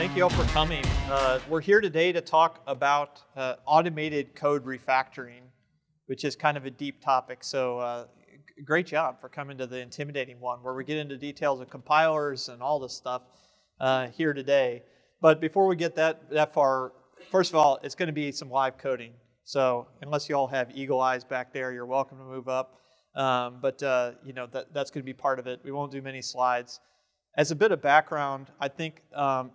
Thank you all for coming. We're here today to talk about automated code refactoring, which is kind of a deep topic. So great job for coming to the intimidating one, where we get into details of compilers and all this stuff here today. But before we get that far, first of all, it's going to be some live coding. So unless you all have eagle eyes back there, you're welcome to move up. But that's going to be part of it. We won't do many slides. As a bit of background, I think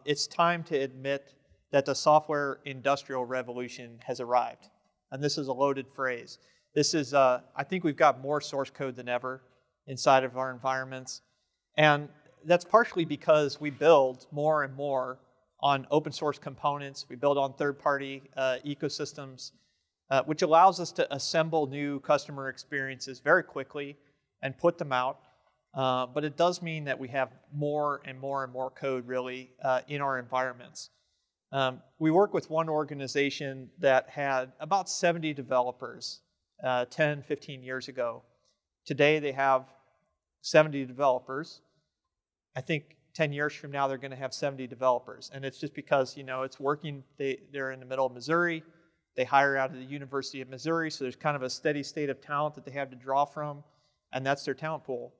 it's time to admit that the software industrial revolution has arrived. And this is a loaded phrase. This is, I think we've got more source code than ever inside of our environments. And that's partially because we build more and more on open source components. We build on third-party ecosystems, which allows us to assemble new customer experiences very quickly and put them out. But it does mean that we have more and more and more code really in our environments. We work with one organization that had about 70 developers 10, 15 years ago. Today they have 70 developers. I think 10 years from now they're going to have 70 developers. And it's just because, it's working. They're in the middle of Missouri. They hire out of the University of Missouri, so there's kind of a steady state of talent that they have to draw from, and that's their talent pool.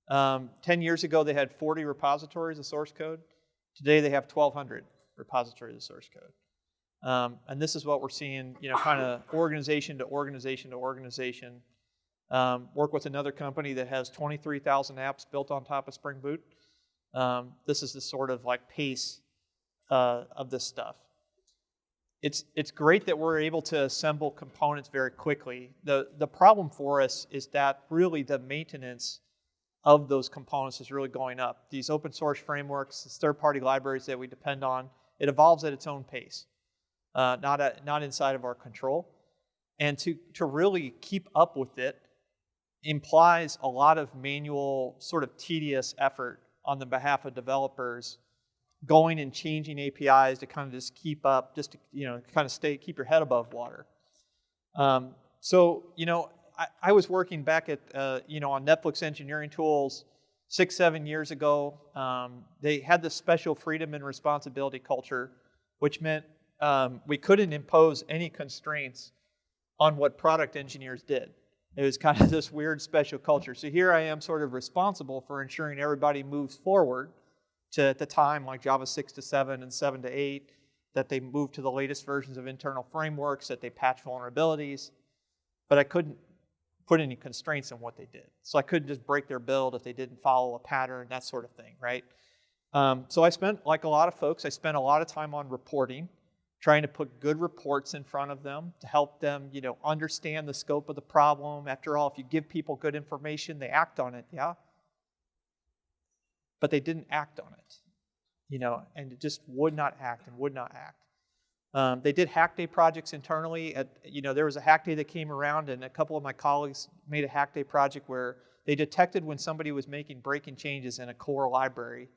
10 years ago, they had 40 repositories of source code. Today, they have 1,200 repositories of source code. And this is what we're seeing, kind of organization to organization to organization. Work with another company that has 23,000 apps built on top of Spring Boot. This is the sort of like pace of this stuff. It's great that we're able to assemble components very quickly. The problem for us is that really the maintenance of those components is really going up. These open source frameworks, these third-party libraries that we depend on, it evolves at its own pace, not inside of our control. And to really keep up with it implies a lot of manual, sort of tedious effort on the behalf of developers, going and changing APIs to kind of just keep up, just to kind of keep your head above water. I was working back at, on Netflix engineering tools 6-7 years ago. They had this special freedom and responsibility culture, which meant we couldn't impose any constraints on what product engineers did. It was kind of this weird special culture. So here I am sort of responsible for ensuring everybody moves forward to, at the time, like Java 6 to 7 and 7 to 8, that they move to the latest versions of internal frameworks, that they patch vulnerabilities. But I couldn't put any constraints on what they did. So I couldn't just break their build if they didn't follow a pattern, that sort of thing, right? So I spent, like a lot of folks, I spent a lot of time on reporting, trying to put good reports in front of them to help them, understand the scope of the problem. After all, if you give people good information, they act on it, yeah? But they didn't act on it, and it just would not act and would not act. They did hack day projects internally. There was a hack day that came around, and a couple of my colleagues made a hack day project where they detected when somebody was making breaking changes in a core library,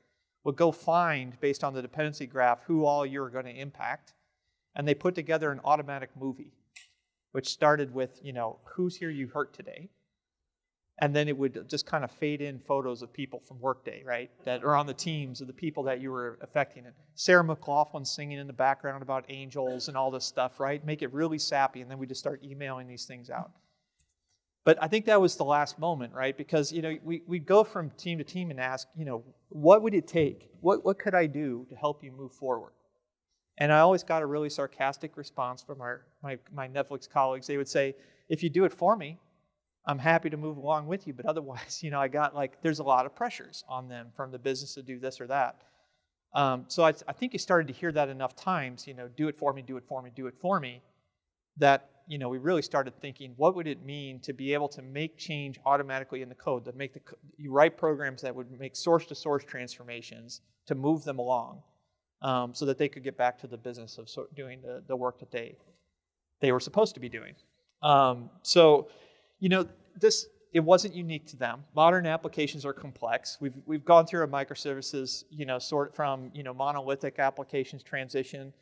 would go find, based on the dependency graph, who all you're going to impact, and they put together an automatic movie, which started with, who's here you hurt today, and then it would just kind of fade in photos of people from Workday, right, that are on the teams of the people that you were affecting. And Sarah McLaughlin singing in the background about angels and all this stuff, right? Make it really sappy, and then we just start emailing these things out. But I think that was the last moment, right? Because, we go from team to team and ask, what would it take? What could I do to help you move forward? And I always got a really sarcastic response from my Netflix colleagues. They would say, if you do it for me, I'm happy to move along with you, but otherwise, I got there's a lot of pressures on them from the business to do this or that. So I think you started to hear that enough times, do it for me, do it for me, do it for me, that, we really started thinking, what would it mean to be able to make change automatically in the code, that you write programs that would make source-to-source transformations to move them along, so that they could get back to the business of doing the work that they were supposed to be doing. It wasn't unique to them. Modern applications are complex. We've gone through a microservices, sort from, monolithic applications transition.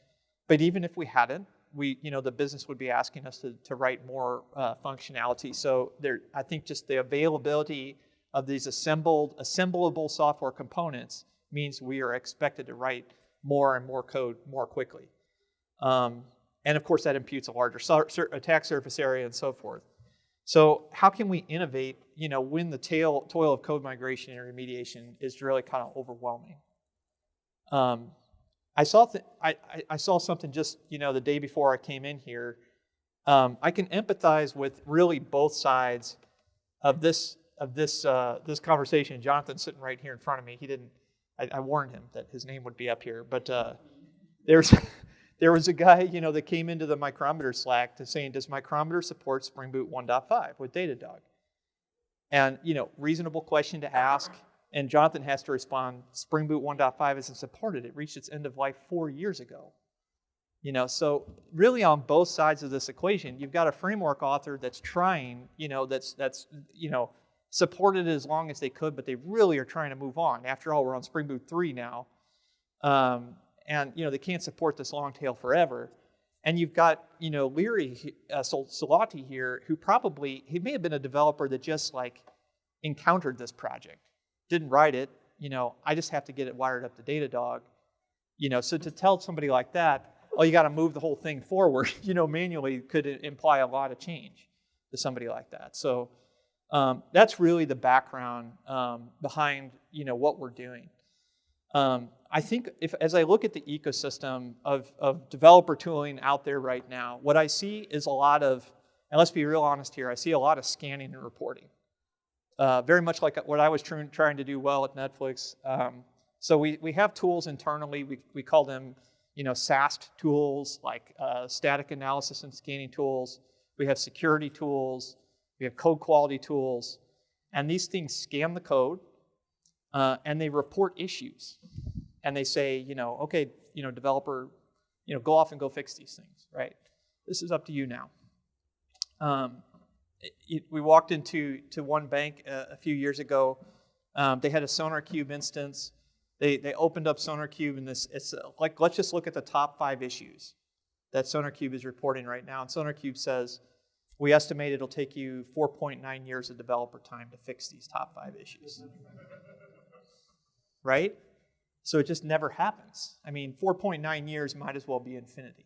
But even if we hadn't, the business would be asking us to write more functionality. So I think just the availability of these assemblable software components means we are expected to write more and more code more quickly. And of course, that imputes a larger attack surface area and so forth. So how can we innovate, when the toil of code migration and remediation is really kind of overwhelming? I saw something just, the day before I came in here. I can empathize with really both sides of this conversation. Jonathan's sitting right here in front of me. He didn't. I warned him that his name would be up here, but there was a guy, that came into the Micrometer Slack to saying, does Micrometer support Spring Boot 1.5 with Datadog? And, reasonable question to ask. And Jonathan has to respond, Spring Boot 1.5 isn't supported. It reached its end of life 4 years ago. So really on both sides of this equation, you've got a framework author that's trying, that's supported it as long as they could, but they really are trying to move on. After all, we're on Spring Boot 3 now. And they can't support this long tail forever. And you've got, Leary Salati here, who he may have been a developer that just encountered this project. Didn't write it, I just have to get it wired up to Datadog. So to tell somebody like that, oh, you got to move the whole thing forward, manually could imply a lot of change to somebody like that. So that's really the background behind, what we're doing. I think as I look at the ecosystem of developer tooling out there right now, what I see is a lot of, and let's be real honest here, I see a lot of scanning and reporting. Very much like what I was trying to do well at Netflix. So we have tools internally. We call them, SAST tools, like static analysis and scanning tools. We have security tools. We have code quality tools. And these things scan the code, and they report issues. And they say, okay, developer, go off and go fix these things, right? This is up to you now. We walked into one bank a few years ago. They had a SonarQube instance. They opened up SonarQube, and it's let's just look at the top 5 issues that SonarQube is reporting right now. And SonarQube says, we estimate it'll take you 4.9 years of developer time to fix these top 5 issues. Right? So it just never happens. I mean, 4.9 years might as well be infinity.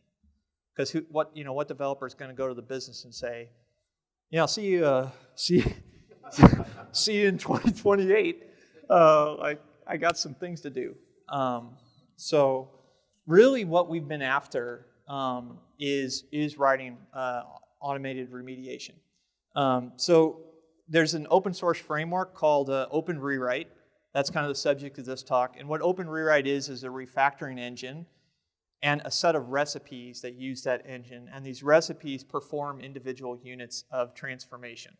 Because what developer is going to go to the business and say, see you in 2028. I got some things to do. So really what we've been after is writing automated remediation. So there's an open source framework called Open Rewrite. That's kind of the subject of this talk. And what Open Rewrite is a refactoring engine and a set of recipes that use that engine. And these recipes perform individual units of transformation.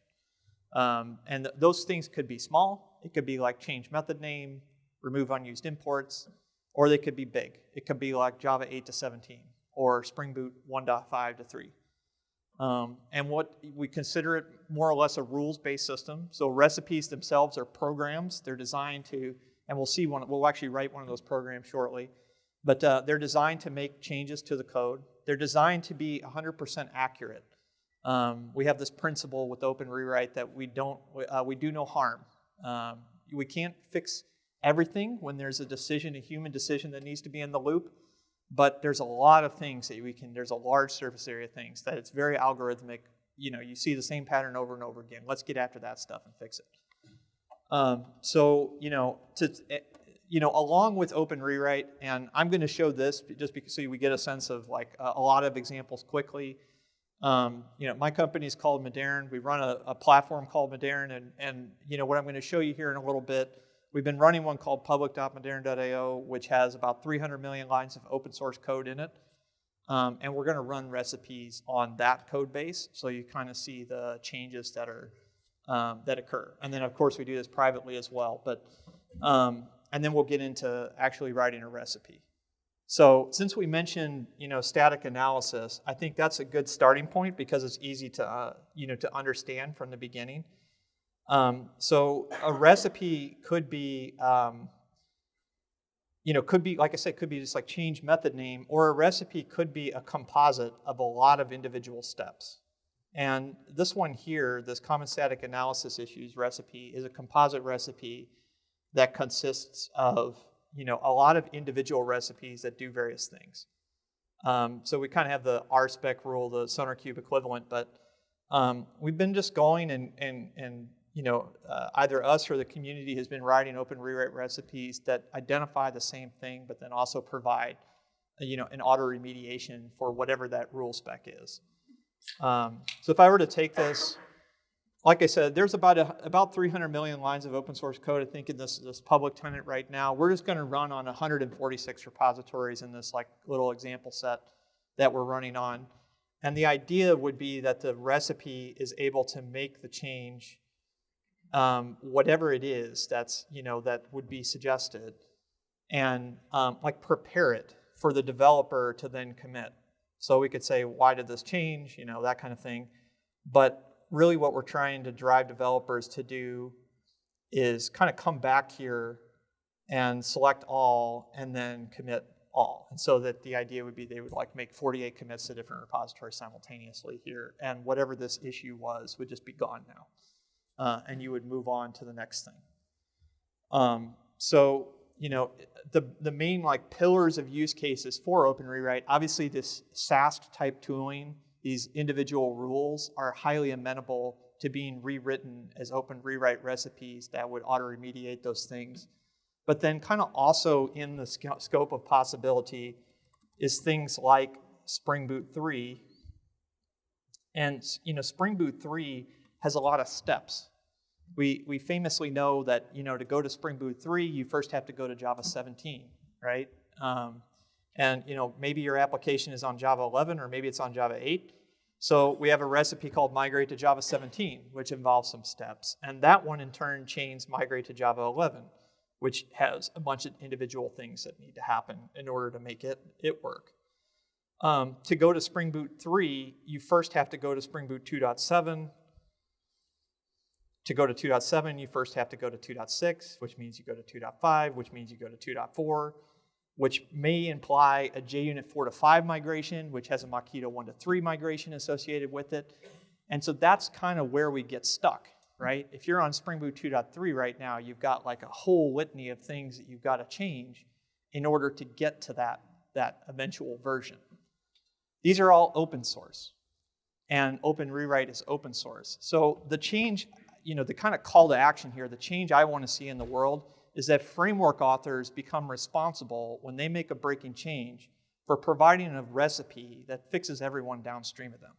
And those things could be small. It could be like change method name, remove unused imports, or they could be big. It could be like Java 8 to 17 or Spring Boot 1.5 to 3. And what we consider it more or less a rules-based system. So recipes themselves are programs. They're designed to, and we'll actually write one of those programs shortly. But they're designed to make changes to the code. They're designed to be 100% accurate. We have this principle with Open Rewrite that we do no harm. We can't fix everything when there's a human decision that needs to be in the loop. But there's a lot of things that there's a large surface area things that it's very algorithmic. You see the same pattern over and over again. Let's get after that stuff and fix it. Along with Open Rewrite, and I'm going to show this just because so we get a sense of a lot of examples quickly. My company is called Modern. We run a platform called Modern, and what I'm going to show you here in a little bit. We've been running one called public.modern.io, which has about 300 million lines of open source code in it. And we're going to run recipes on that code base, so you kind of see the changes that occur. And then, of course, we do this privately as well. But and then we'll get into actually writing a recipe. So since we mentioned static analysis, I think that's a good starting point because it's easy to understand from the beginning. So a recipe could be, like I said, could be just like change method name, or a recipe could be a composite of a lot of individual steps. And this one here, this common static analysis issues recipe, is a composite recipe that consists of, a lot of individual recipes that do various things. So we kind of have the RSpec rule, the SonarQube equivalent, but we've been just going and either us or the community has been writing open rewrite recipes that identify the same thing, but then also provide, an auto remediation for whatever that rule spec is. So if I were to take this, like I said, there's about 300 million lines of open source code, I think, in this public tenant right now. We're just going to run on 146 repositories in this little example set that we're running on. And the idea would be that the recipe is able to make the change, whatever it is that would be suggested, and prepare it for the developer to then commit. So we could say, why did this change? That kind of thing. But really what we're trying to drive developers to do is kind of come back here and select all and then commit all. And so that the idea would be they would make 48 commits to different repositories simultaneously here, and whatever this issue was would just be gone now. And you would move on to the next thing. So the main pillars of use cases for Open Rewrite, obviously this SAST type tooling, these individual rules are highly amenable to being rewritten as Open Rewrite recipes that would auto-remediate those things. But then kind of also in the scope of possibility is things like Spring Boot 3. And Spring Boot 3 has a lot of steps. We famously know that to go to Spring Boot 3, you first have to go to Java 17, right? And maybe your application is on Java 11 or maybe it's on Java 8. So we have a recipe called migrate to Java 17, which involves some steps. And that one in turn chains migrate to Java 11, which has a bunch of individual things that need to happen in order to make it work. To go to Spring Boot 3, you first have to go to Spring Boot 2.7. To go to 2.7, you first have to go to 2.6, which means you go to 2.5, which means you go to 2.4, which may imply a JUnit 4 to 5 migration, which has a Mockito 1 to 3 migration associated with it. And so that's kind of where we get stuck, right? If you're on Spring Boot 2.3 right now, you've got a whole litany of things that you've got to change in order to get to that eventual version. These are all open source, and Open Rewrite is open source. So the change, the kind of call to action here, the change I want to see in the world is that framework authors become responsible when they make a breaking change for providing a recipe that fixes everyone downstream of them.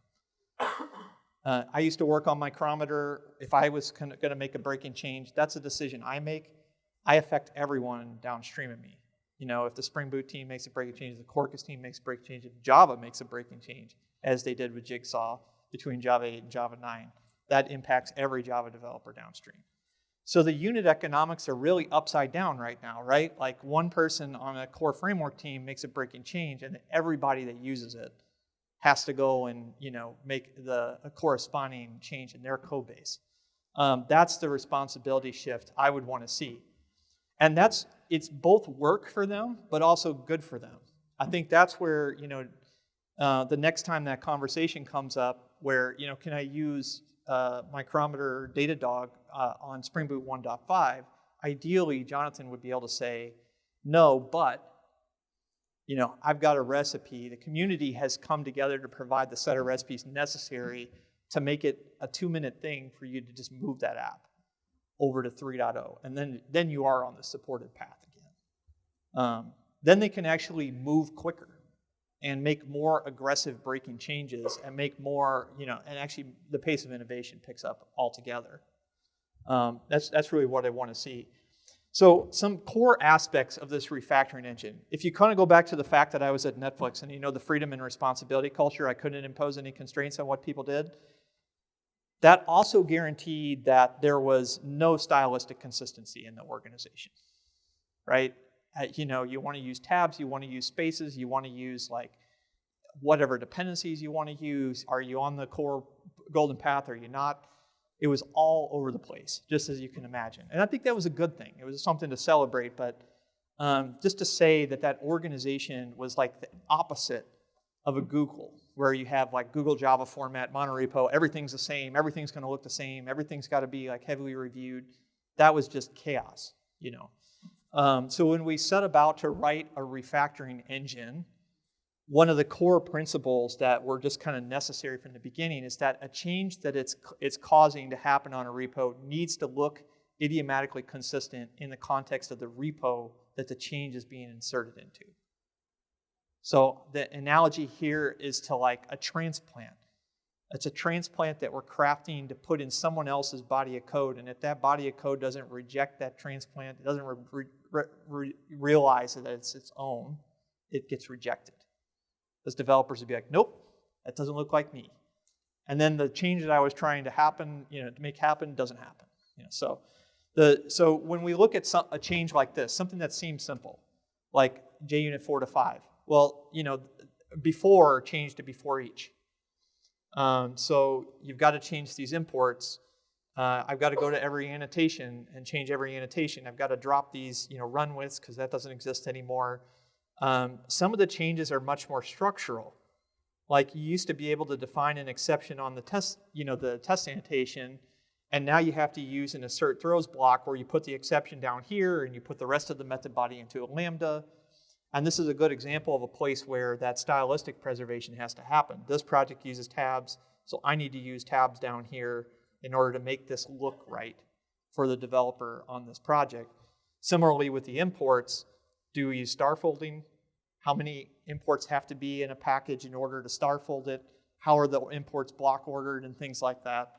I used to work on Micrometer. If I was going to make a breaking change, that's a decision I make. I affect everyone downstream of me. If the Spring Boot team makes a breaking change, the Quarkus team makes a breaking change, if Java makes a breaking change, as they did with Jigsaw between Java 8 and Java 9, that impacts every Java developer downstream. So the unit economics are really upside down right now, right? One person on a core framework team makes a breaking change, and everybody that uses it has to go and make a corresponding change in their code base. That's the responsibility shift I would want to see. And it's both work for them, but also good for them. I think that's where, the next time that conversation comes up where, can I use Micrometer or Datadog on Spring Boot 1.5, ideally Jonathan would be able to say, no, but I've got a recipe. The community has come together to provide the set of recipes necessary to make it a 2-minute thing for you to just move that app over to 3.0. And then you are on the supported path again. Then they can actually move quicker and make more aggressive breaking changes and make more, and actually the pace of innovation picks up altogether. That's really what I want to see. So some core aspects of this refactoring engine. If you kind of go back to the fact that I was at Netflix and the freedom and responsibility culture, I couldn't impose any constraints on what people did. That also guaranteed that there was no stylistic consistency in the organization, right? You want to use tabs, you want to use spaces, you want to use whatever dependencies you want to use. Are you on the core golden path? Are you not? It was all over the place, just as you can imagine. And I think that was a good thing. It was something to celebrate, but just to say that organization was the opposite of a Google, where you have Google Java format, monorepo, everything's the same, everything's going to look the same, everything's got to be heavily reviewed. That was just chaos, So when we set about to write a refactoring engine, one of the core principles that were just kind of necessary from the beginning is that a change that it's causing to happen on a repo needs to look idiomatically consistent in the context of the repo that the change is being inserted into. So the analogy here is to like a transplant. It's a transplant that we're crafting to put in someone else's body of code, and if that body of code doesn't reject that transplant, it doesn't realize that it's its own, it gets rejected. Those developers would be like, nope, that doesn't look like me. And then the change that I was trying to happen, to make happen doesn't happen. So when we look at a change like this, something that seems simple, like JUnit 4 to 5, well, before changed to before each. So you've got to change these imports. I've got to go to every annotation and change every annotation. I've got to drop these, run widths because that doesn't exist anymore. Some of the changes are much more structural. Like you used to be able to define an exception on the test, the test annotation, and now you have to use an assert throws block where you put the exception down here and you put the rest of the method body into a lambda. And this is a good example of a place where that stylistic preservation has to happen. This project uses tabs, so I need to use tabs down here in order to make this look right for the developer on this project. Similarly with the imports, do we use star folding? How many imports have to be in a package in order to star fold it? How are the imports block ordered and things like that?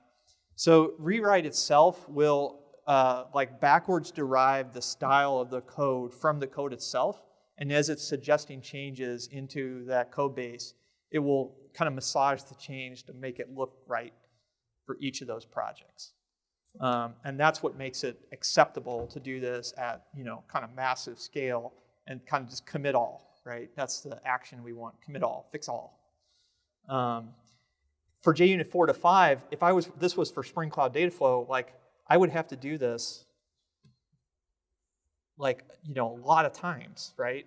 So rewrite itself will backwards derive the style of the code from the code itself. And as it's suggesting changes into that code base, it will kind of massage the change to make it look right for each of those projects. And that's what makes it acceptable to do this at kind of massive scale and kind of just commit all, right? That's the action we want, commit all, fix all. For JUnit 4 to 5, if this was for Spring Cloud Dataflow, I would have to do this a lot of times, right?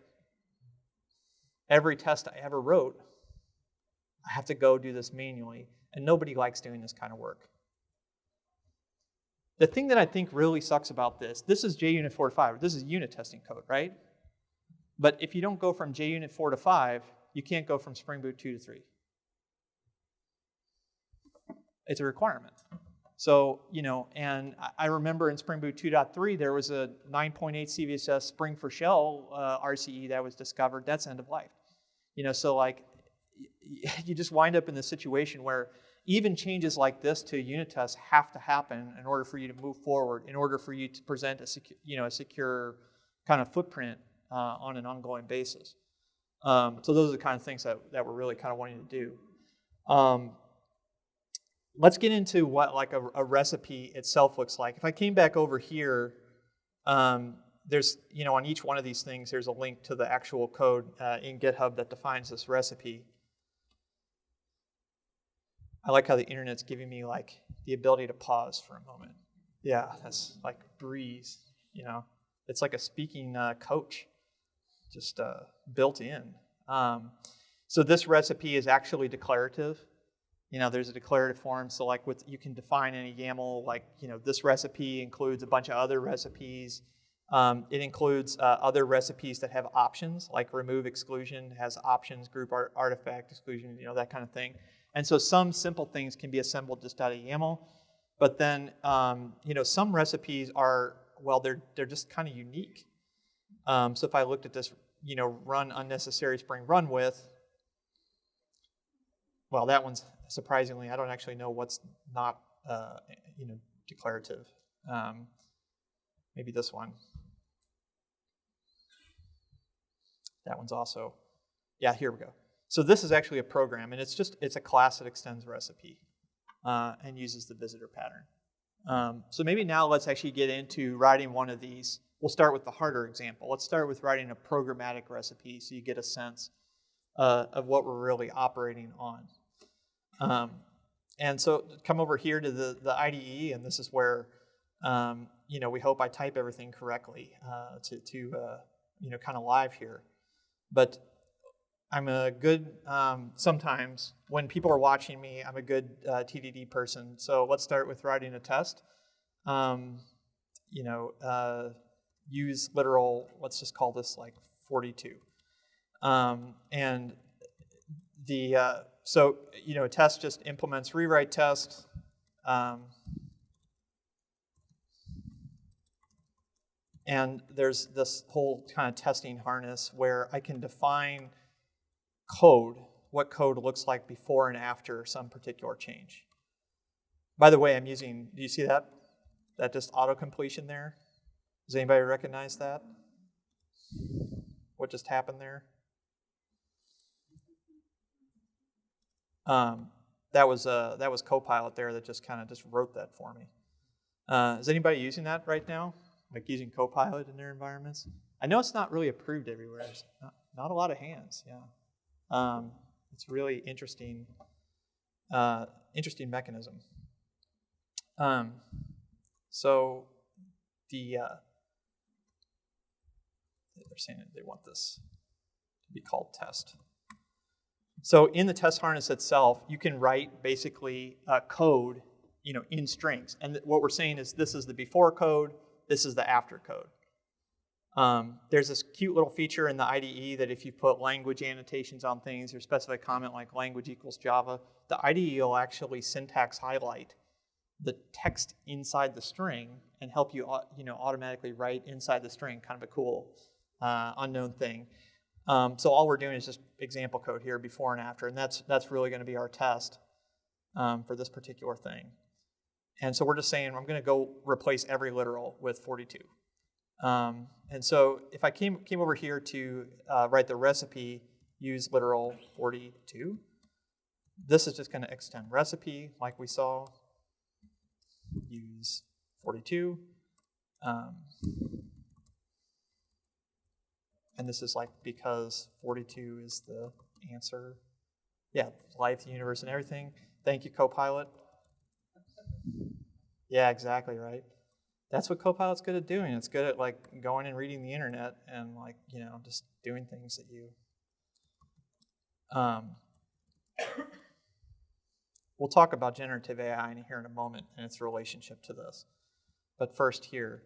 Every test I ever wrote, I have to go do this manually, and nobody likes doing this kind of work. The thing that I think really sucks about this is JUnit 4 to 5. This is unit testing code, right? But if you don't go from JUnit 4 to 5, you can't go from Spring Boot 2 to 3. It's a requirement. So, and I remember in Spring Boot 2.3, there was a 9.8 CVSS Spring for Shell RCE that was discovered. That's end of life. So you just wind up in the situation where even changes like this to unit tests have to happen in order for you to move forward, in order for you to present a secure kind of footprint on an ongoing basis. So those are the kind of things that we're really kind of wanting to do. Let's get into what a recipe itself looks like. If I came back over here, there's, on each one of these things, there's a link to the actual code in GitHub that defines this recipe. I like how the internet's giving me the ability to pause for a moment. Yeah, that's like breeze, It's like a speaking coach, just built in. So this recipe is actually declarative. There's a declarative form, so you can define any YAML, this recipe includes a bunch of other recipes. It includes other recipes that have options, like remove exclusion has options, group artifact exclusion, that kind of thing. And so some simple things can be assembled just out of YAML, but then, some recipes are, they're just kind of unique. So if I looked at this, run unnecessary Spring run with, that one's surprisingly, I don't actually know what's not, declarative. Maybe this one. That one's also, here we go. So this is actually a program, and it's a class that extends recipe and uses the visitor pattern. So maybe now let's actually get into writing one of these. We'll start with the harder example. Let's start with writing a programmatic recipe so you get a sense of what we're really operating on. And so come over here to the IDE, and this is where we hope I type everything correctly to kind of live here. But I'm a good, sometimes when people are watching me, I'm a good TDD person. So let's start with writing a test. use literal, let's just call this like 42. And the, so, a test just implements rewrite test. And there's this whole kind of testing harness where I can define code, what code looks like before and after some particular change. By the way, I'm using, do you see that? That just auto-completion there? Does anybody recognize that? What just happened there? That was Copilot there that just kind of just wrote that for me. Is anybody using that right now? Like using Copilot in their environments? I know it's not really approved everywhere. There's not a lot of hands, yeah. It's really interesting mechanism. So they're saying that they want this to be called test. So in the test harness itself, you can write basically code, in strings. And what we're saying is this is the before code, this is the after code. There's this cute little feature in the IDE that if you put language annotations on things or specify a comment like language equals Java, the IDE will actually syntax highlight the text inside the string and help you, automatically write inside the string. Kind of a cool unknown thing. So all we're doing is just example code here, before and after, and that's really going to be our test for this particular thing. And so we're just saying I'm going to go replace every literal with 42. And so if I came over here to write the recipe, use literal 42, this is just going to extend recipe like we saw, use 42. And this is like because 42 is the answer. Yeah, life, the universe, and everything. Thank you, Copilot. Yeah, exactly, right. That's what Copilot's good at doing. It's good at like going and reading the internet and like, just doing things that you... We'll talk about generative AI here in a moment and its relationship to this. But first here.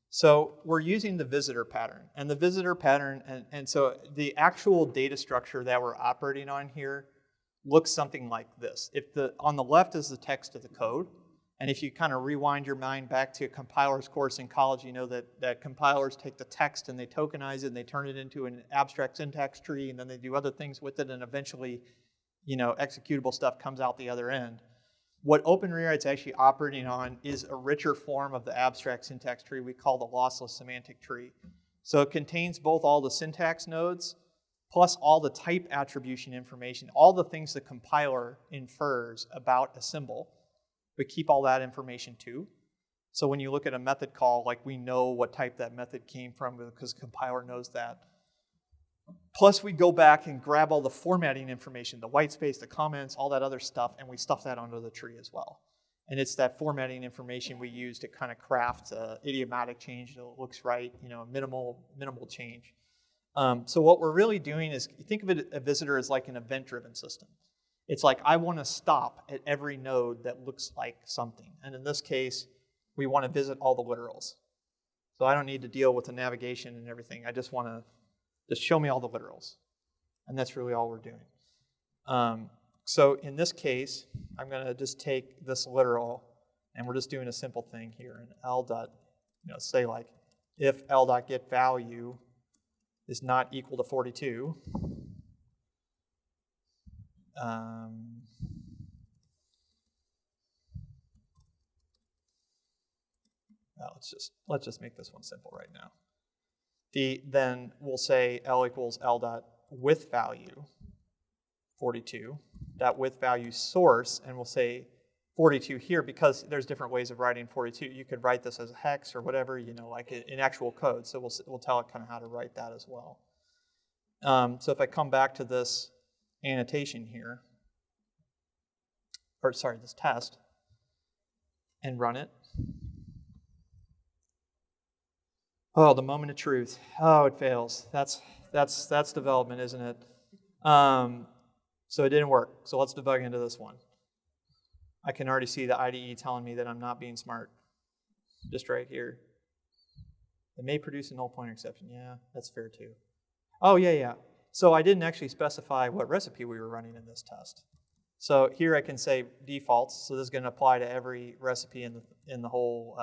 So we're using the visitor pattern. And the visitor pattern, and so the actual data structure that we're operating on here looks something like this. On the left is the text of the code. And if you kind of rewind your mind back to a compiler's course in college, you know that compilers take the text and they tokenize it and they turn it into an abstract syntax tree and then they do other things with it and eventually, executable stuff comes out the other end. What Open Rewrite's actually operating on is a richer form of the abstract syntax tree we call the lossless semantic tree. So it contains both all the syntax nodes plus all the type attribution information, all the things the compiler infers about a symbol. We keep all that information too. So when you look at a method call, like we know what type that method came from because the compiler knows that. Plus we go back and grab all the formatting information, the white space, the comments, all that other stuff, and we stuff that onto the tree as well. And it's that formatting information we use to kind of craft idiomatic change that looks right, minimal change. So what we're really doing is, think of a visitor as like an event-driven system. It's like I want to stop at every node that looks like something. And in this case, we want to visit all the literals. So I don't need to deal with the navigation and everything. I just want to just show me all the literals. And that's really all we're doing. So in this case, I'm going to just take this literal, and we're just doing a simple thing here. And L dot, say like, if L dot get value is not equal to 42, let's just make this one simple right now. Then we'll say L equals L dot with value 42, dot with value source, and we'll say 42 here because there's different ways of writing 42. You could write this as a hex or whatever, like in actual code. So we'll tell it kind of how to write that as well. So if I come back to this annotation here, or sorry, this test, and run it. Oh, the moment of truth. Oh, it fails. That's development, isn't it? So it didn't work. So let's debug into this one. I can already see the IDE telling me that I'm not being smart. Just right here. It may produce a null pointer exception. Yeah, that's fair too. Oh, yeah. So I didn't actually specify what recipe we were running in this test. So here I can say defaults. So this is going to apply to every recipe in the whole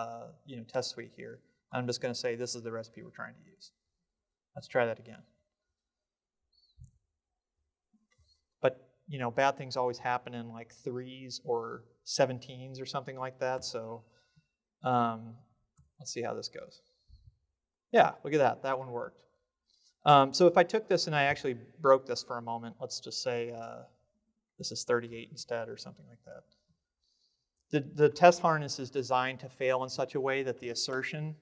test suite here. I'm just going to say this is the recipe we're trying to use. Let's try that again. But bad things always happen in like 3s or 17s or something like that. So let's see how this goes. Yeah, look at that. That one worked. So if I took this and I actually broke this for a moment, let's just say this is 38 instead or something like that. The test harness is designed to fail in such a way that the assertion,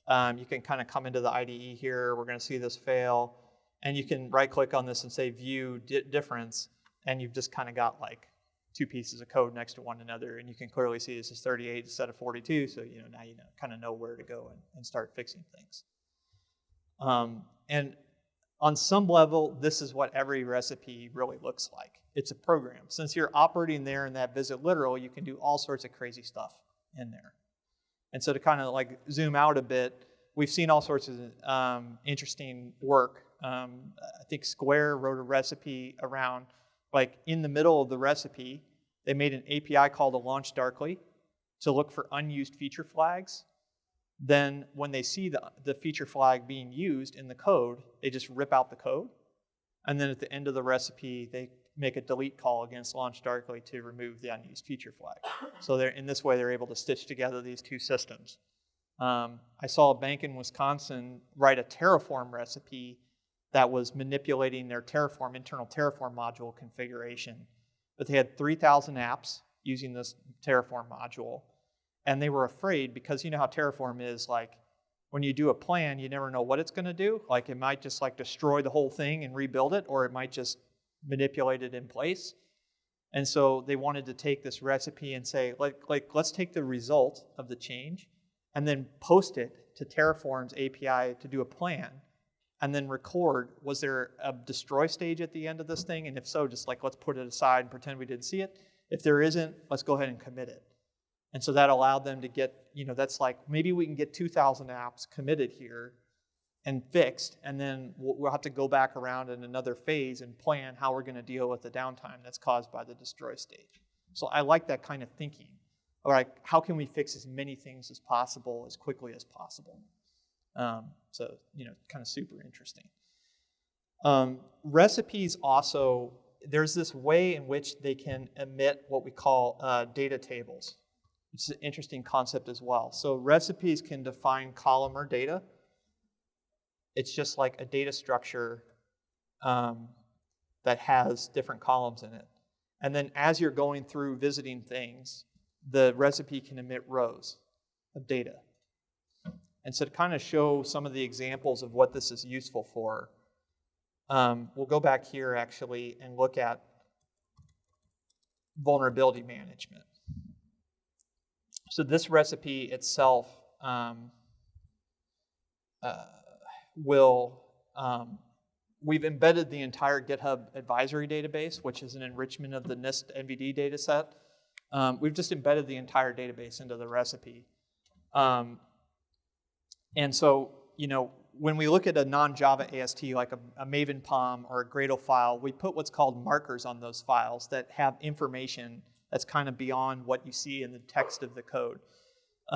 you can kind of come into the IDE here. We're going to see this fail. And you can right-click on this and say View Difference. And you've just kind of got like 2 pieces of code next to one another. And you can clearly see this is 38 instead of 42. So now you kind of know where to go and start fixing things. And on some level, this is what every recipe really looks like. It's a program. Since you're operating there in that visit literal, you can do all sorts of crazy stuff in there. And so to kind of like zoom out a bit, we've seen all sorts of interesting work. I think Square wrote a recipe around, like in the middle of the recipe, they made an API call to launch darkly to look for unused feature flags. Then when they see the feature flag being used in the code, they just rip out the code. And then at the end of the recipe, they make a delete call against launch darkly to remove the unused feature flag. So in this way, they're able to stitch together these 2 systems. I saw a bank in Wisconsin write a Terraform recipe that was manipulating their internal Terraform module configuration. But they had 3,000 apps using this Terraform module. And they were afraid because you know how Terraform is, like when you do a plan, you never know what it's going to do. Like it might just like destroy the whole thing and rebuild it, or it might just manipulate it in place. And so they wanted to take this recipe and say, let's take the result of the change and then post it to Terraform's API to do a plan, and then record, was there a destroy stage at the end of this thing? And if so, just like let's put it aside and pretend we didn't see it. If there isn't, let's go ahead and commit it. And so that allowed them to get, that's like, maybe we can get 2,000 apps committed here and fixed, and then we'll have to go back around in another phase and plan how we're going to deal with the downtime that's caused by the destroy stage. So I like that kind of thinking. All right, how can we fix as many things as possible as quickly as possible? So, kind of super interesting. Recipes also, there's this way in which they can emit what we call data tables. It's an interesting concept as well. So recipes can define columnar data. It's just like a data structure that has different columns in it. And then as you're going through visiting things, the recipe can emit rows of data. And so to kind of show some of the examples of what this is useful for, we'll go back here actually and look at vulnerability management. So this recipe itself we've embedded the entire GitHub advisory database, which is an enrichment of the NIST NVD data set. We've just embedded the entire database into the recipe. And so, when we look at a non-Java AST, like a Maven POM or a Gradle file, we put what's called markers on those files that have information that's kind of beyond what you see in the text of the code.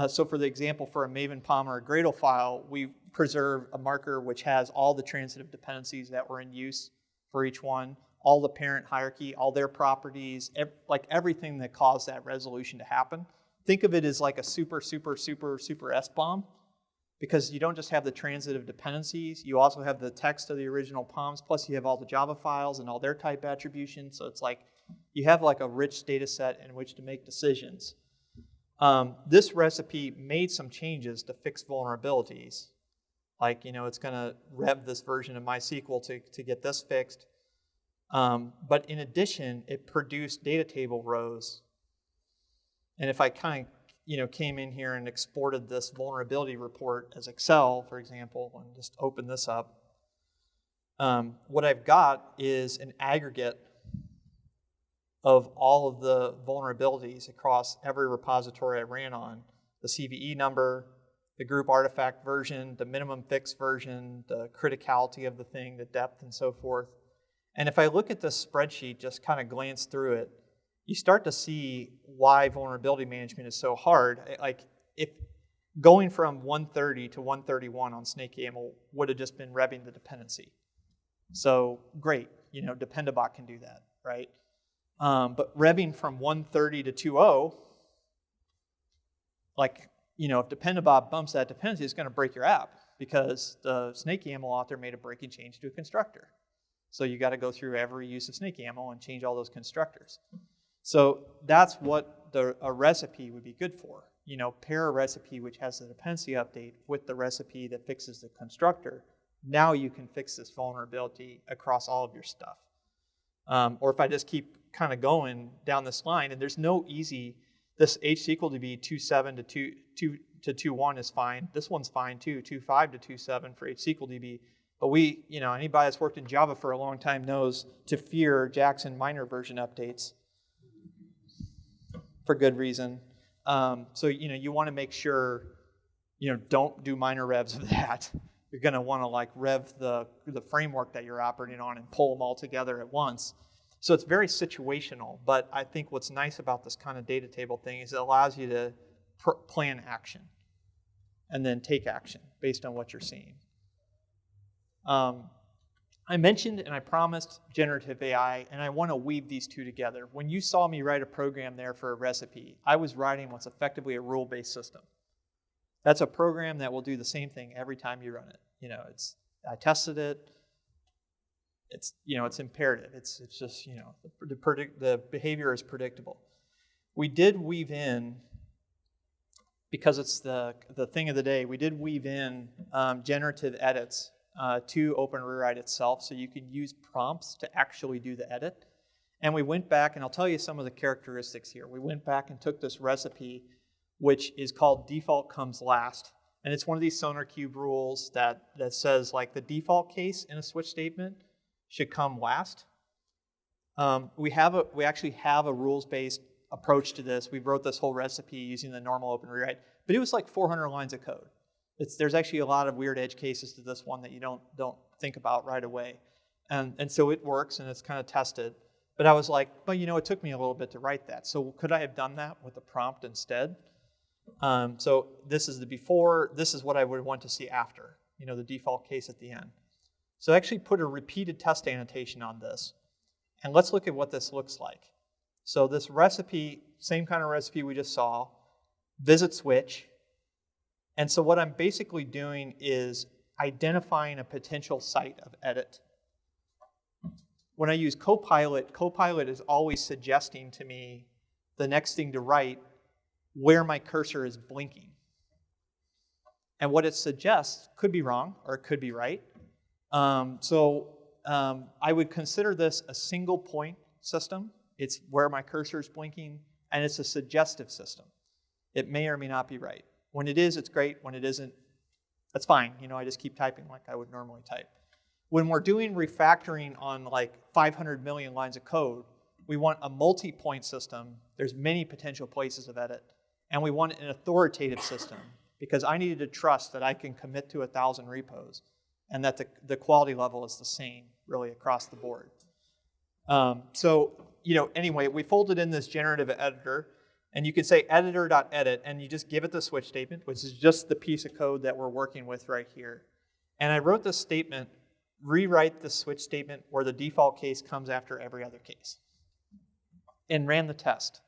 So for the example, for a Maven POM or a Gradle file, we preserve a marker which has all the transitive dependencies that were in use for each one, all the parent hierarchy, all their properties, like everything that caused that resolution to happen. Think of it as like a super SBOM, because you don't just have the transitive dependencies, you also have the text of the original POMs, plus you have all the Java files and all their type attribution. So it's like you have like a rich data set in which to make decisions. This recipe made some changes to fix vulnerabilities. Like, it's going to rev this version of MySQL to get this fixed. But in addition, it produced data table rows. And if I kind of, came in here and exported this vulnerability report as Excel, for example, and just open this up, what I've got is an aggregate of all of the vulnerabilities across every repository I ran on, the CVE number, the group artifact version, the minimum fix version, the criticality of the thing, the depth, and so forth. And if I look at this spreadsheet, just kind of glance through it, you start to see why vulnerability management is so hard. Like, if going from 130 to 131 on SnakeYAML would have just been revving the dependency. So great, Dependabot can do that, right? But revving from 130 to 2.0, like, if Dependabot bumps that dependency, it's going to break your app because the SnakeYAML author made a breaking change to a constructor. So you got to go through every use of SnakeYAML and change all those constructors. So that's what a recipe would be good for. Pair a recipe which has the dependency update with the recipe that fixes the constructor. Now you can fix this vulnerability across all of your stuff. Or if I just keep kind of going down this line, and there's no easy, this HSQLDB 2.7 to 2.1 is fine. This one's fine too, 2.5 to 2.7 for HSQLDB. But anybody that's worked in Java for a long time knows to fear Jackson minor version updates for good reason. So you want to make sure, don't do minor revs of that. You're going to want to rev the framework that you're operating on and pull them all together at once. So it's very situational, but I think what's nice about this kind of data table thing is it allows you to plan action and then take action based on what you're seeing. I mentioned and I promised generative AI, and I want to weave these two together. When you saw me write a program there for a recipe, I was writing what's effectively a rule-based system. That's a program that will do the same thing every time you run it. I tested it. It's imperative. It's just the behavior is predictable. We did weave in, because it's the thing of the day. We did weave in generative edits to Open Rewrite itself, so you can use prompts to actually do the edit. And we went back, and I'll tell you some of the characteristics here. We went back and took this recipe, which is called default comes last. And it's one of these SonarQube rules that says the default case in a switch statement should come last. We actually have a rules-based approach to this. We wrote this whole recipe using the normal Open Rewrite, but it was 400 lines of code. There's actually a lot of weird edge cases to this one that you don't think about right away. And so it works and it's kind of tested. But I was like, it took me a little bit to write that. So could I have done that with a prompt instead? So this is the before, this is what I would want to see after, the default case at the end. So I actually put a repeated test annotation on this. And let's look at what this looks like. So this recipe, same kind of recipe we just saw, visit switch. And so what I'm basically doing is identifying a potential site of edit. When I use Copilot, Copilot is always suggesting to me the next thing to write where my cursor is blinking. And what it suggests could be wrong or it could be right. I would consider this a single point system. It's where my cursor is blinking, and it's a suggestive system. It may or may not be right. When it is, it's great. When it isn't, that's fine. I just keep typing like I would normally type. When we're doing refactoring on 500 million lines of code, we want a multi-point system. There's many potential places of edit. And we want an authoritative system because I needed to trust that I can commit to 1,000 repos and that the quality level is the same really across the board. Anyway, we folded in this generative editor, and you can say editor.edit, and you just give it the switch statement, which is just the piece of code that we're working with right here. And I wrote this statement, rewrite the switch statement where the default case comes after every other case, and ran the test.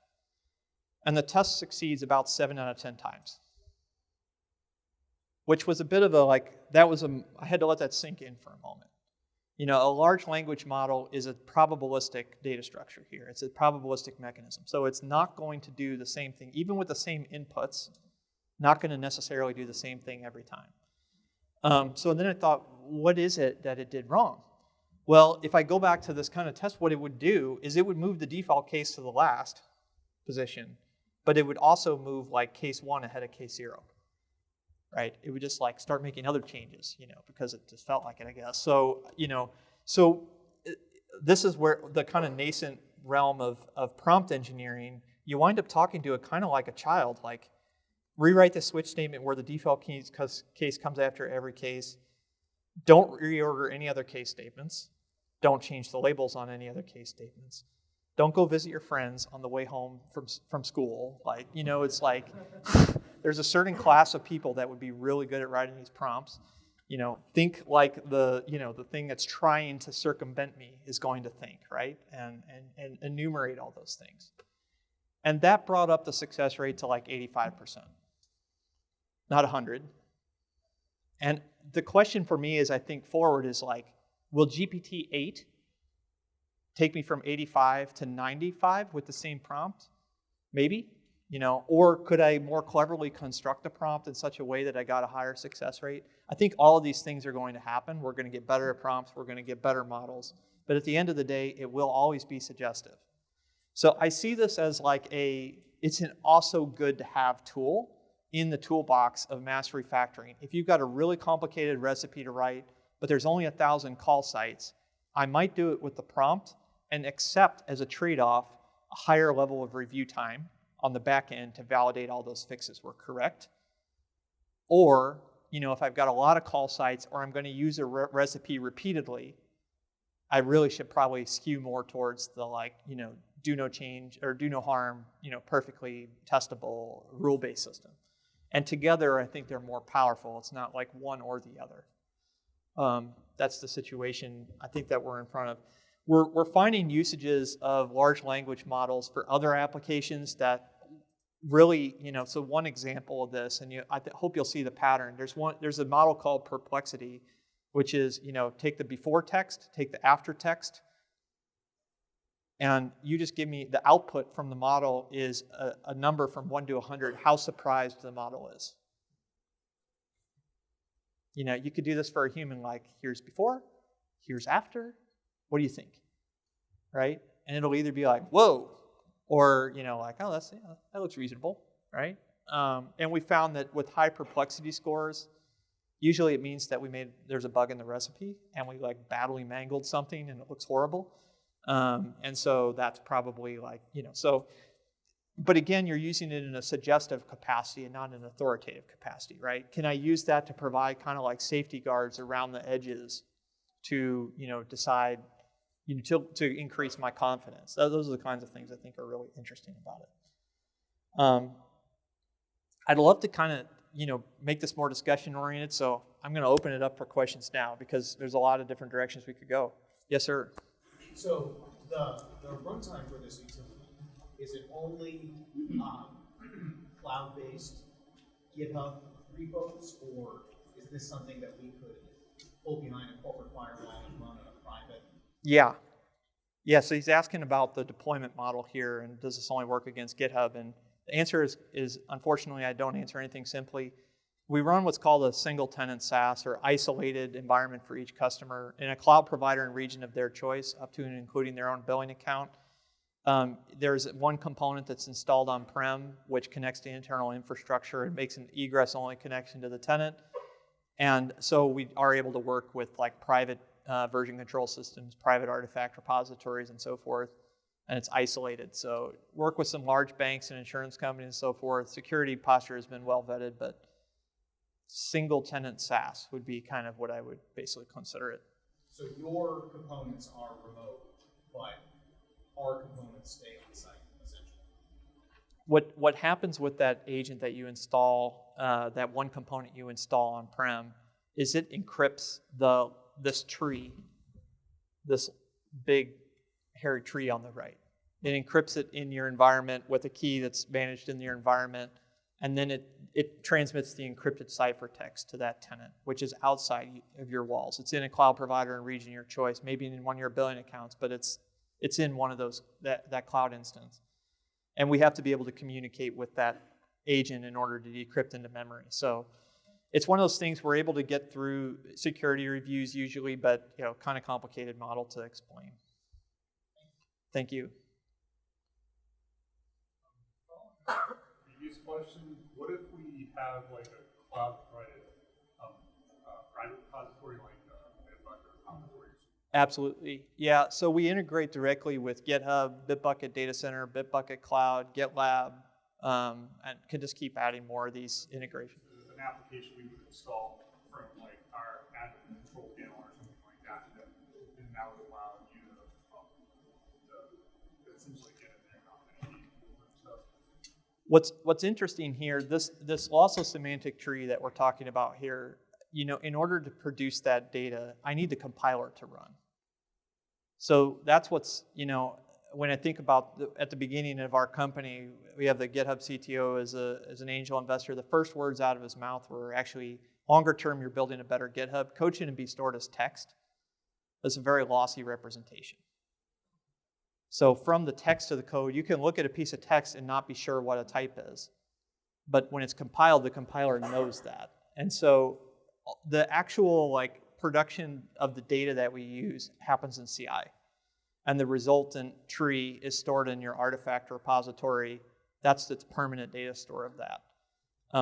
And the test succeeds about 7 out of 10 times, which was a bit of I had to let that sink in for a moment. A large language model is a probabilistic data structure here. It's a probabilistic mechanism. So it's not going to do the same thing, even with the same inputs, not going to necessarily do the same thing every time. So then I thought, what is it that it did wrong? Well, if I go back to this kind of test, what it would do is it would move the default case to the last position, but it would also move case 1 ahead of case 0. Right? It would just start making other changes, because it just felt like it, I guess. So, this is where the kind of nascent realm of prompt engineering, you wind up talking to it kind of like a child, Rewrite the switch statement where the default case comes after every case. Don't reorder any other case statements. Don't change the labels on any other case statements. Don't go visit your friends on the way home from school. Like, it's like there's a certain class of people that would be really good at writing these prompts. Think like the thing that's trying to circumvent me is going to think, right? And enumerate all those things. And that brought up the success rate to like 85%, not 100. And the question for me as I think forward is like, will GPT-8 take me from 85 to 95 with the same prompt? Maybe, or could I more cleverly construct a prompt in such a way that I got a higher success rate? I think all of these things are going to happen. We're going to get better at prompts. We're going to get better models. But at the end of the day, it will always be suggestive. So I see this as like it's an also good to have tool in the toolbox of mass refactoring. If you've got a really complicated recipe to write, but there's only 1,000 call sites, I might do it with the prompt and accept as a trade-off a higher level of review time on the back end to validate all those fixes were correct. Or, if I've got a lot of call sites or I'm going to use a recipe repeatedly, I really should probably skew more towards the do no change or do no harm, perfectly testable rule-based system. And together, I think they're more powerful. It's not like one or the other. That's the situation I think that we're in front of. We're finding usages of large language models for other applications that really, so one example of this, and I hope you'll see the pattern. There's a model called Perplexity, which is, take the before text, take the after text, and you just give me the output from the model is a number from 1 to 100, how surprised the model is. You could do this for a human, like, here's before, here's after, what do you think? Right? And it'll either be like, whoa, or, like, oh, that looks reasonable, right? And we found that with high perplexity scores, usually it means that there's a bug in the recipe, and we badly mangled something and it looks horrible. And so that's probably but again, you're using it in a suggestive capacity and not an authoritative capacity, right? Can I use that to provide kind of like safety guards around the edges to, decide, to increase my confidence? Those are the kinds of things I think are really interesting about it. I'd love to kind of, make this more discussion oriented, so I'm going to open it up for questions now because there's a lot of different directions we could go. Yes, sir. So the runtime for this utility, is it only cloud-based GitHub repos, or is this something that we could pull behind a corporate firewall and run a private? Yeah, so he's asking about the deployment model here, and does this only work against GitHub? And the answer is unfortunately, I don't answer anything simply. We run what's called a single tenant SaaS, or isolated environment for each customer, in a cloud provider and region of their choice, up to and including their own billing account. There's one component that's installed on-prem, which connects to internal infrastructure and makes an egress-only connection to the tenant. And so we are able to work with private version control systems, private artifact repositories, and so forth. And it's isolated. So work with some large banks and insurance companies and so forth. Security posture has been well vetted, but single tenant SaaS would be kind of what I would basically consider it. So your components are remote, but our components stay on site, essentially. What happens with that agent that you install, that one component you install on-prem, is it encrypts this tree, this big hairy tree on the right. It encrypts it in your environment with a key that's managed in your environment, and then it transmits the encrypted ciphertext to that tenant, which is outside of your walls. It's in a cloud provider and region of your choice, maybe in one of your billing accounts, but it's in one of those, that cloud instance. And we have to be able to communicate with that agent in order to decrypt into memory. So it's one of those things we're able to get through security reviews usually, but kind of complicated model to explain. Thank you. Previous question, what if we have a cloud provided private repository like Bitbucket repositories? Absolutely. Yeah, so we integrate directly with GitHub, Bitbucket Data Center, Bitbucket Cloud, GitLab, Mm-hmm. and can just keep adding more of these integrations. An application we would install from like our admin control panel or something like that, and that would allow you to essentially get in there and authenticate stuff. What's interesting here, this loss of semantic tree that we're talking about here, in order to produce that data, I need the compiler to run. So that's what's, when I think about at the beginning of our company, we have the GitHub CTO as an angel investor. The first words out of his mouth were actually, longer term, you're building a better GitHub. Code shouldn't be stored as text. That's a very lossy representation. So from the text of the code, you can look at a piece of text and not be sure what a type is. But when it's compiled, the compiler knows that. And so the actual production of the data that we use happens in CI. And the resultant tree is stored in your artifact repository. That's its permanent data store of that.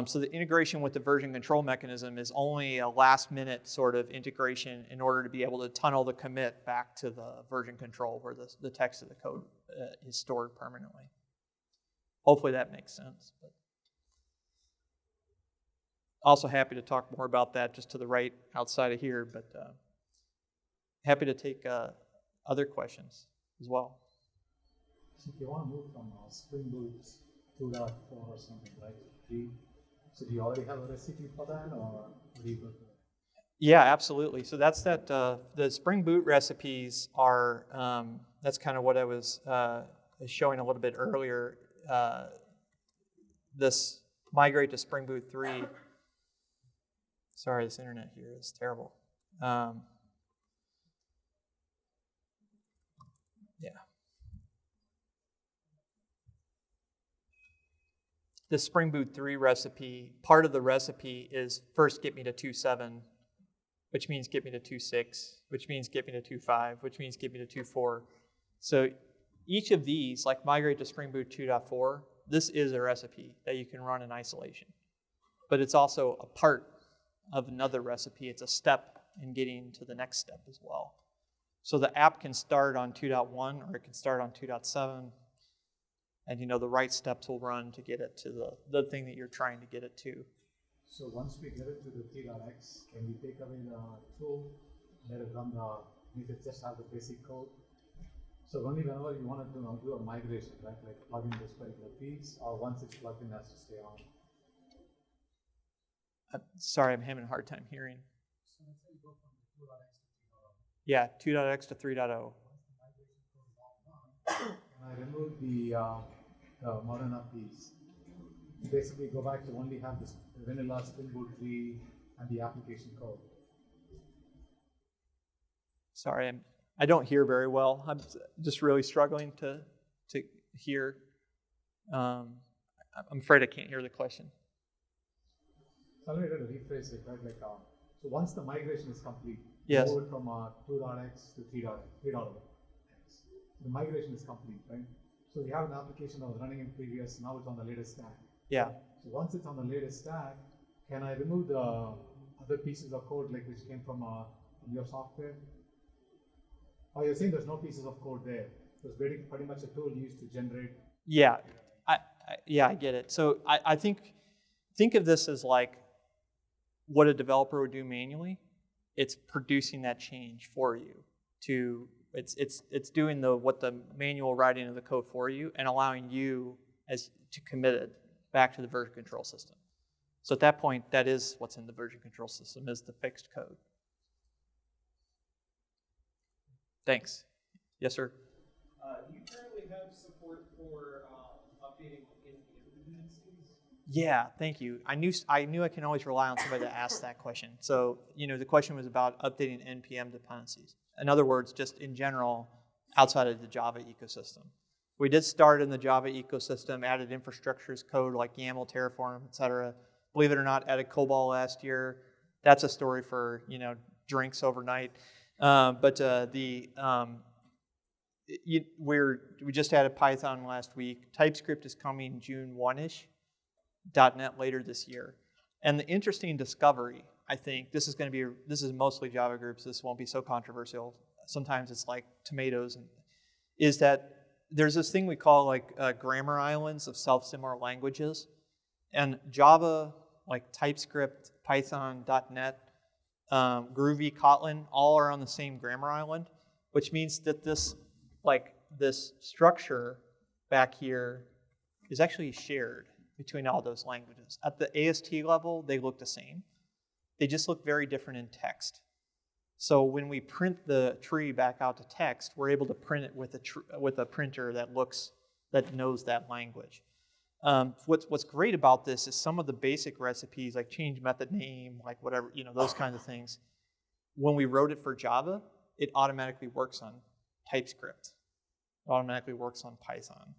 So the integration with the version control mechanism is only a last minute sort of integration in order to be able to tunnel the commit back to the version control where the text of the code is stored permanently. Hopefully that makes sense. But also happy to talk more about that just to the right outside of here, but happy to take other questions as well. So if you want to move from Spring Boot 2.4 or something, right? So do you already have a recipe for that, or do you go through it? Yeah, absolutely. So that's that. The Spring Boot recipes are. That's kind of what I was showing a little bit earlier. This migrate to Spring Boot 3. Sorry, this internet here is terrible. Yeah. The Spring Boot 3 recipe, part of the recipe is first get me to 2.7, which means get me to 2.6, which means get me to 2.5, which means get me to 2.4. So each of these, like migrate to Spring Boot 2.4, this is a recipe that you can run in isolation. But it's also a part of another recipe. It's a step in getting to the next step as well. So the app can start on 2.1 or it can start on 2.7. And the right steps will run to get it to the thing that you're trying to get it to. So once we get it to the 3.x, can we take away the tool, let it run make it just have the basic code? So only whenever you want to do a migration, right? Like plug in this particular piece, or once it's plugged in, it has to stay on. Sorry, I'm having a hard time hearing. So let's say you go from 2.x to 3.0. Yeah, 2.x to 3.0. And I remove the Modena piece. Basically, go back to only have this vanilla Spring Boot 3 and the application code. Sorry, I don't hear very well. I'm just really struggling to hear. I'm afraid I can't hear the question. So I'm going to rephrase it, right? So once the migration is complete, yes. move it from 2.x to 3.0. The migration is complete, right? So we have an application that was running in previous, now it's on the latest stack. Yeah. So once it's on the latest stack, can I remove the other pieces of code which came from your software? Or you're saying there's no pieces of code there? It was pretty much a tool used to generate. Yeah, I get it. So I think of this as like what a developer would do manually. It's producing that change for you. It's doing what the manual writing of the code for you and allowing you to commit it back to the version control system. So at that point, that is what's in the version control system, is the fixed code. Thanks. Yes, sir. Do you currently have support for updating NPM dependencies? Yeah, thank you. I knew I can always rely on somebody to ask that question. So, the question was about updating NPM dependencies. In other words, just in general, outside of the Java ecosystem. We did start in the Java ecosystem, added infrastructure as code like YAML, Terraform, et cetera. Believe it or not, added COBOL last year. That's a story for, drinks overnight. We just added Python last week. TypeScript is coming June 1-ish. .NET later this year. And the interesting discovery, I think, this is mostly Java groups, this won't be so controversial. Sometimes it's like tomatoes, is that there's this thing we call like grammar islands of self-similar languages. And Java, like TypeScript, Python, .NET, Groovy, Kotlin, all are on the same grammar island, which means that this structure back here is actually shared between all those languages. At the AST level, they look the same. They just look very different in text. So when we print the tree back out to text, we're able to print it with a printer that knows that language. What's great about this is some of the basic recipes, like change method name, like whatever, those kinds of things. When we wrote it for Java, it automatically works on TypeScript. It automatically works on Python.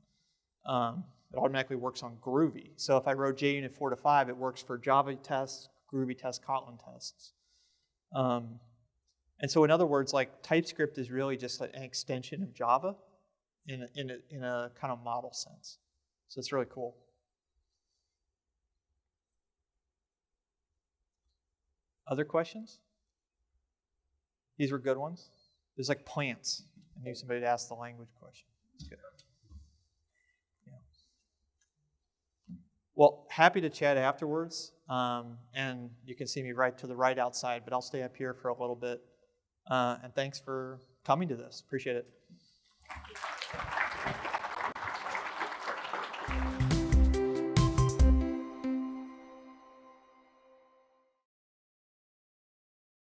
It automatically works on Groovy. So if I wrote JUnit 4 to 5, it works for Java tests, Groovy tests, Kotlin tests. And so in other words, like TypeScript is really just an extension of Java in a kind of model sense. So it's really cool. Other questions? These were good ones. There's like plants. I knew somebody to ask the language question. That's good. Yeah. Well, happy to chat afterwards. And you can see me right to the right outside, but I'll stay up here for a little bit. And thanks for coming to this. Appreciate it.